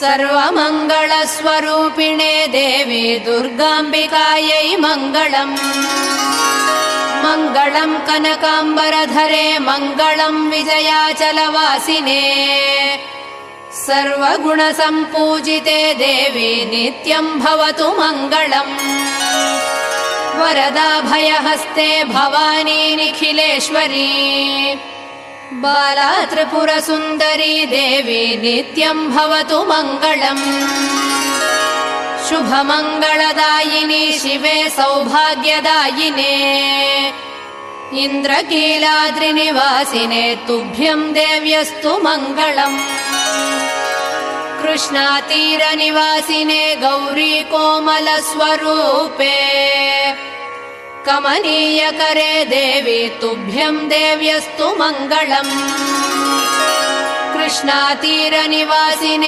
सर्वमङ्गलस्वरूपिणे देवी दुर्गाम्बिकायै मङ्गलम्। मङ्गलम् कनकाम्बरधरे मङ्गलम् विजयाचलवासिने सर्वगुणसम्पूजिते देवी नित्यम् भवतु मङ्गलम्। वरदाभयहस्ते भवानी निखिलेश्वरी बाला त्रिपुरसुन्दरी देवी नित्यम् भवतु मङ्गलम्। शुभमङ्गलदायिनी शिवे सौभाग्यदायिने इन्द्रकीलाद्रिनिवासिने तुभ्यम् देव्यस्तु मङ्गलम्। कृष्णातीरनिवासिने गौरी कोमलस्वरूपे कमनीयकरे देवी तुभ्यम् देव्यस्तु मङ्गलम्। कृष्णातीरनिवासिने